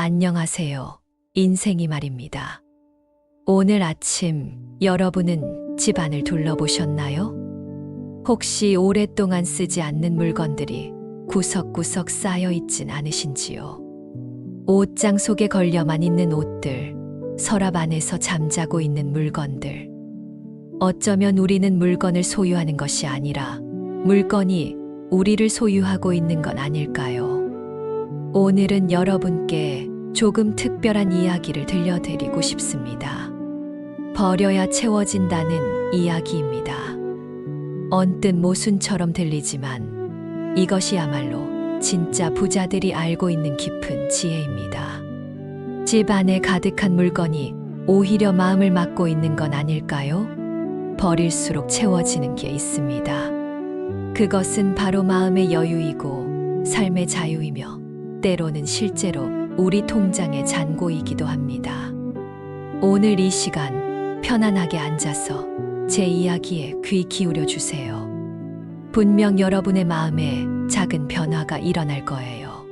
안녕하세요. 인생이 말입니다. 오늘 아침 여러분은 집안을 둘러보셨나요? 혹시 오랫동안 쓰지 않는 물건들이 구석구석 쌓여 있진 않으신지요? 옷장 속에 걸려만 있는 옷들, 서랍 안에서 잠자고 있는 물건들. 어쩌면 우리는 물건을 소유하는 것이 아니라 물건이 우리를 소유하고 있는 건 아닐까요? 오늘은 여러분께 조금 특별한 이야기를 들려드리고 싶습니다. 버려야 채워진다는 이야기입니다. 언뜻 모순처럼 들리지만 이것이야말로 진짜 부자들이 알고 있는 깊은 지혜입니다. 집 안에 가득한 물건이 오히려 마음을 막고 있는 건 아닐까요? 버릴수록 채워지는 게 있습니다. 그것은 바로 마음의 여유이고 삶의 자유이며 때로는 실제로 우리 통장의 잔고이기도 합니다. 오늘 이 시간 편안하게 앉아서 제 이야기에 귀 기울여 주세요. 분명 여러분의 마음에 작은 변화가 일어날 거예요.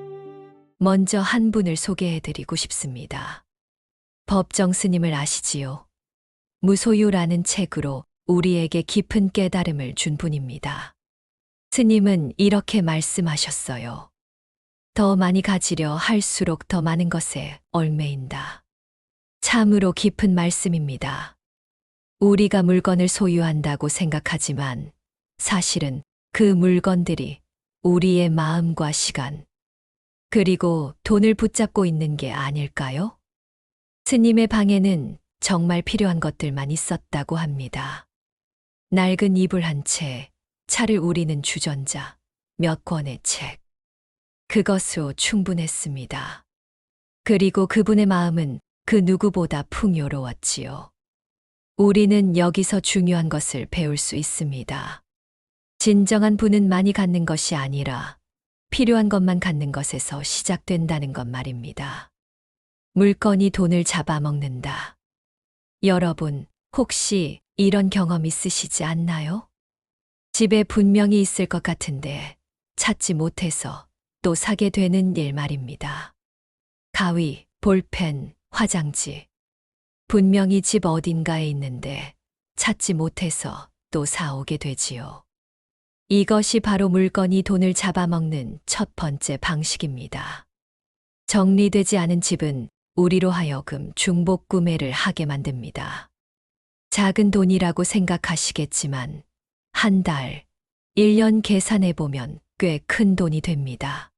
먼저 한 분을 소개해드리고 싶습니다. 법정 스님을 아시지요? 무소유라는 책으로 우리에게 깊은 깨달음을 준 분입니다. 스님은 이렇게 말씀하셨어요. 더 많이 가지려 할수록 더 많은 것에 얽매인다. 참으로 깊은 말씀입니다. 우리가 물건을 소유한다고 생각하지만 사실은 그 물건들이 우리의 마음과 시간, 그리고 돈을 붙잡고 있는 게 아닐까요? 스님의 방에는 정말 필요한 것들만 있었다고 합니다. 낡은 이불 한 채, 차를 우리는 주전자, 몇 권의 책. 그것으로 충분했습니다. 그리고 그분의 마음은 그 누구보다 풍요로웠지요. 우리는 여기서 중요한 것을 배울 수 있습니다. 진정한 부는 많이 갖는 것이 아니라 필요한 것만 갖는 것에서 시작된다는 것 말입니다. 물건이 돈을 잡아먹는다. 여러분, 혹시 이런 경험 있으시지 않나요? 집에 분명히 있을 것 같은데 찾지 못해서 또 사게 되는 일 말입니다. 가위, 볼펜, 화장지. 분명히 집 어딘가에 있는데 찾지 못해서 또 사오게 되지요. 이것이 바로 물건이 돈을 잡아먹는 첫 번째 방식입니다. 정리되지 않은 집은 우리로 하여금 중복 구매를 하게 만듭니다. 작은 돈이라고 생각하시겠지만 한 달, 1년 계산해 보면 꽤 큰 돈이 됩니다.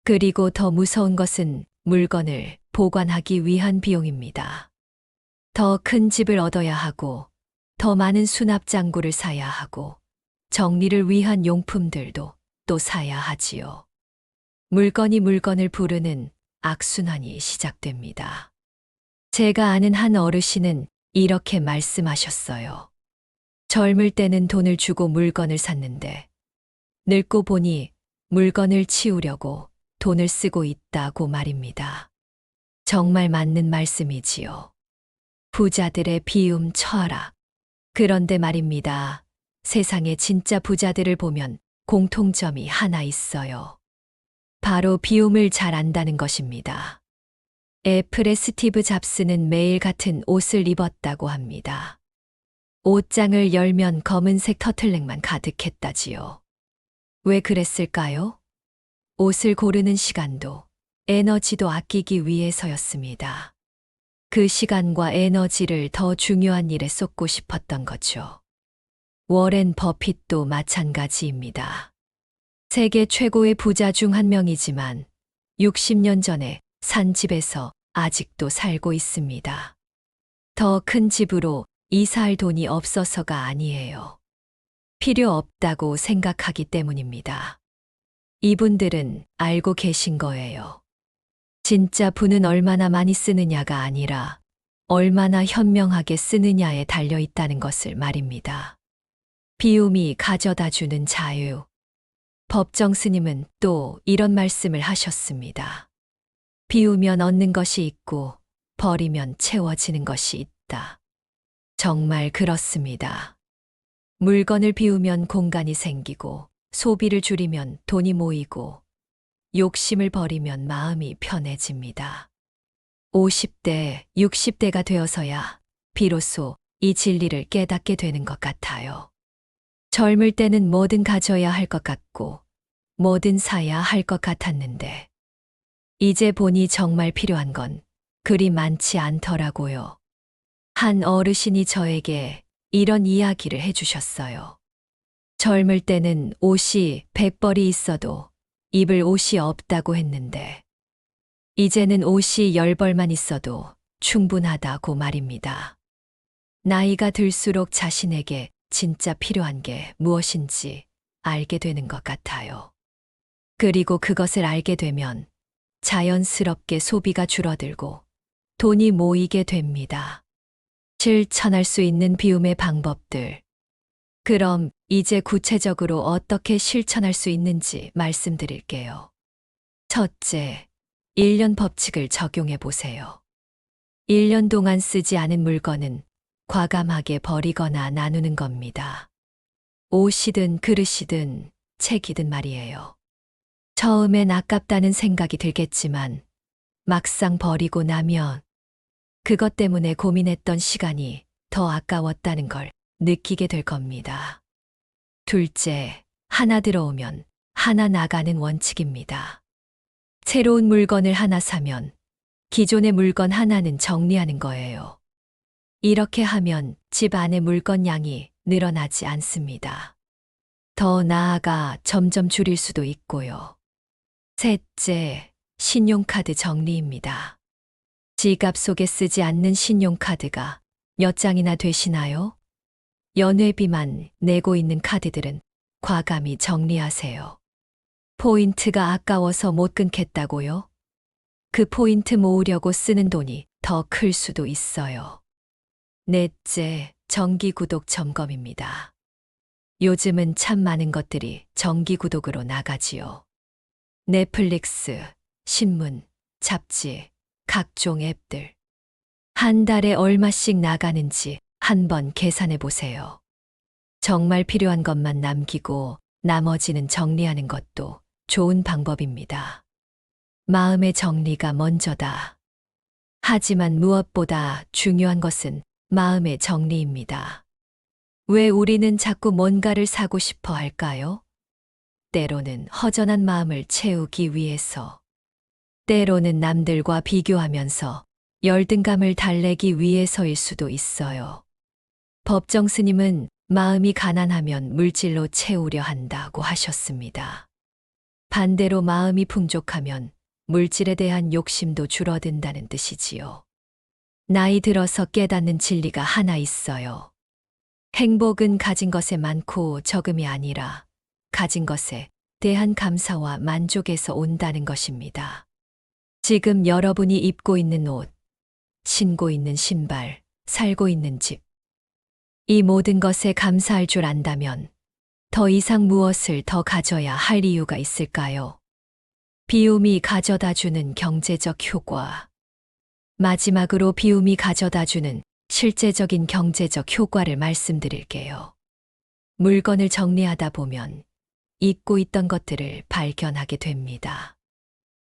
그리고 더 무서운 것은 물건을 보관하기 위한 비용입니다. 더 큰 집을 얻어야 하고, 더 많은 수납 장구를 사야 하고, 정리를 위한 용품들도 또 사야 하지요. 물건이 물건을 부르는 악순환이 시작됩니다. 제가 아는 한 어르신은 이렇게 말씀하셨어요. 젊을 때는 돈을 주고 물건을 샀는데, 늙고 보니 물건을 치우려고 돈을 쓰고 있다고 말입니다. 정말 맞는 말씀이지요. 부자들의 비움 철학. 그런데 말입니다. 세상의 진짜 부자들을 보면 공통점이 하나 있어요. 바로 비움을 잘 안다는 것입니다. 애플의 스티브 잡스는 매일 같은 옷을 입었다고 합니다. 옷장을 열면 검은색 터틀넥만 가득했다지요. 왜 그랬을까요? 옷을 고르는 시간도 에너지도 아끼기 위해서였습니다. 그 시간과 에너지를 더 중요한 일에 쏟고 싶었던 거죠. 워렌 버핏도 마찬가지입니다. 세계 최고의 부자 중 한 명이지만 60년 전에 산 집에서 아직도 살고 있습니다. 더 큰 집으로 이사할 돈이 없어서가 아니에요. 필요 없다고 생각하기 때문입니다. 이분들은 알고 계신 거예요. 진짜 부는 얼마나 많이 쓰느냐가 아니라 얼마나 현명하게 쓰느냐에 달려 있다는 것을 말입니다. 비움이 가져다 주는 자유. 법정 스님은 또 이런 말씀을 하셨습니다. 비우면 얻는 것이 있고 버리면 채워지는 것이 있다. 정말 그렇습니다. 물건을 비우면 공간이 생기고 소비를 줄이면 돈이 모이고 욕심을 버리면 마음이 편해집니다. 50대, 60대가 되어서야 비로소 이 진리를 깨닫게 되는 것 같아요. 젊을 때는 뭐든 가져야 할 것 같고, 뭐든 사야 할 것 같았는데, 이제 보니 정말 필요한 건 그리 많지 않더라고요. 한 어르신이 저에게 이런 이야기를 해주셨어요. 젊을 때는 옷이 100벌이 있어도 입을 옷이 없다고 했는데, 이제는 옷이 10벌만 있어도 충분하다고 말입니다. 나이가 들수록 자신에게 진짜 필요한 게 무엇인지 알게 되는 것 같아요. 그리고 그것을 알게 되면 자연스럽게 소비가 줄어들고 돈이 모이게 됩니다. 실천할 수 있는 비움의 방법들. 그럼 이제 구체적으로 어떻게 실천할 수 있는지 말씀드릴게요. 첫째, 1년 법칙을 적용해 보세요. 1년 동안 쓰지 않은 물건은 과감하게 버리거나 나누는 겁니다. 옷이든 그릇이든 책이든 말이에요. 처음엔 아깝다는 생각이 들겠지만 막상 버리고 나면 그것 때문에 고민했던 시간이 더 아까웠다는 걸 느끼게 될 겁니다. 둘째, 하나 들어오면 하나 나가는 원칙입니다. 새로운 물건을 하나 사면 기존의 물건 하나는 정리하는 거예요. 이렇게 하면 집 안의 물건 양이 늘어나지 않습니다. 더 나아가 점점 줄일 수도 있고요. 셋째, 신용카드 정리입니다. 지갑 속에 쓰지 않는 신용카드가 몇 장이나 되시나요? 연회비만 내고 있는 카드들은 과감히 정리하세요. 포인트가 아까워서 못 끊겠다고요? 그 포인트 모으려고 쓰는 돈이 더 클 수도 있어요. 넷째, 정기구독 점검입니다. 요즘은 참 많은 것들이 정기구독으로 나가지요. 넷플릭스, 신문, 잡지, 각종 앱들. 한 달에 얼마씩 나가는지 한번 계산해 보세요. 정말 필요한 것만 남기고 나머지는 정리하는 것도 좋은 방법입니다. 마음의 정리가 먼저다. 하지만 무엇보다 중요한 것은 마음의 정리입니다. 왜 우리는 자꾸 뭔가를 사고 싶어 할까요? 때로는 허전한 마음을 채우기 위해서, 때로는 남들과 비교하면서 열등감을 달래기 위해서일 수도 있어요. 법정 스님은 마음이 가난하면 물질로 채우려 한다고 하셨습니다. 반대로 마음이 풍족하면 물질에 대한 욕심도 줄어든다는 뜻이지요. 나이 들어서 깨닫는 진리가 하나 있어요. 행복은 가진 것에 많고 적음이 아니라 가진 것에 대한 감사와 만족에서 온다는 것입니다. 지금 여러분이 입고 있는 옷, 신고 있는 신발, 살고 있는 집, 이 모든 것에 감사할 줄 안다면 더 이상 무엇을 더 가져야 할 이유가 있을까요? 비움이 가져다주는 경제적 효과. 마지막으로 비움이 가져다주는 실제적인 경제적 효과를 말씀드릴게요. 물건을 정리하다 보면 잊고 있던 것들을 발견하게 됩니다.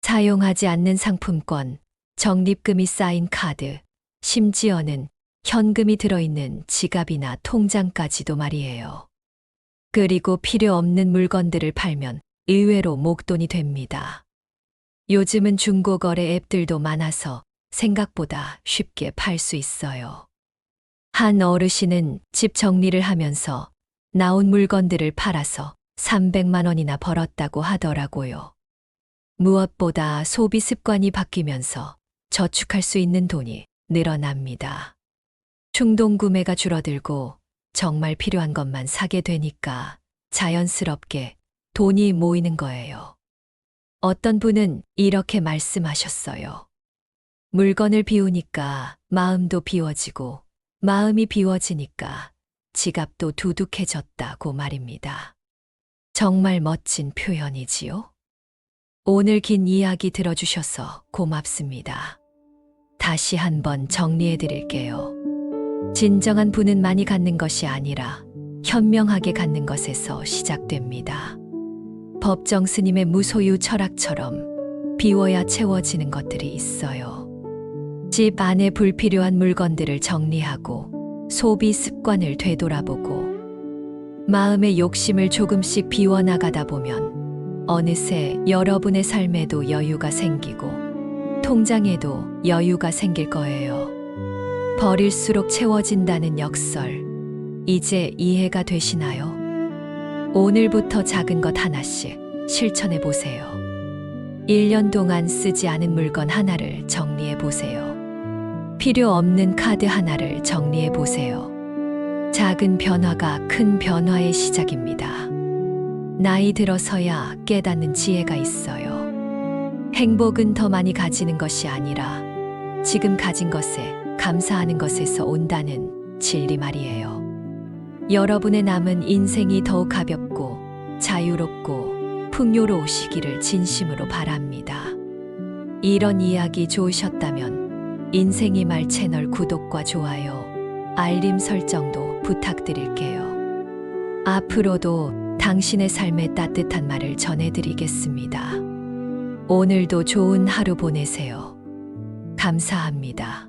사용하지 않는 상품권, 적립금이 쌓인 카드, 심지어는 현금이 들어있는 지갑이나 통장까지도 말이에요. 그리고 필요 없는 물건들을 팔면 의외로 목돈이 됩니다. 요즘은 중고거래 앱들도 많아서 생각보다 쉽게 팔 수 있어요. 한 어르신은 집 정리를 하면서 나온 물건들을 팔아서 300만 원이나 벌었다고 하더라고요. 무엇보다 소비 습관이 바뀌면서 저축할 수 있는 돈이 늘어납니다. 충동 구매가 줄어들고 정말 필요한 것만 사게 되니까 자연스럽게 돈이 모이는 거예요. 어떤 분은 이렇게 말씀하셨어요. 물건을 비우니까 마음도 비워지고 마음이 비워지니까 지갑도 두둑해졌다고 말입니다. 정말 멋진 표현이지요? 오늘 긴 이야기 들어주셔서 고맙습니다. 다시 한번 정리해 드릴게요. 진정한 부는 많이 갖는 것이 아니라 현명하게 갖는 것에서 시작됩니다. 법정 스님의 무소유 철학처럼 비워야 채워지는 것들이 있어요. 집 안에 불필요한 물건들을 정리하고 소비 습관을 되돌아보고 마음의 욕심을 조금씩 비워나가다 보면 어느새 여러분의 삶에도 여유가 생기고 통장에도 여유가 생길 거예요. 버릴수록 채워진다는 역설, 이제 이해가 되시나요? 오늘부터 작은 것 하나씩 실천해 보세요. 1년 동안 쓰지 않은 물건 하나를 정리해 보세요. 필요 없는 카드 하나를 정리해 보세요. 작은 변화가 큰 변화의 시작입니다. 나이 들어서야 깨닫는 지혜가 있어요. 행복은 더 많이 가지는 것이 아니라 지금 가진 것에 감사하는 것에서 온다는 진리 말이에요. 여러분의 남은 인생이 더욱 가볍고 자유롭고 풍요로우시기를 진심으로 바랍니다. 이런 이야기 좋으셨다면 인생이 말 채널 구독과 좋아요, 알림 설정도 부탁드릴게요. 앞으로도 당신의 삶에 따뜻한 말을 전해드리겠습니다. 오늘도 좋은 하루 보내세요. 감사합니다.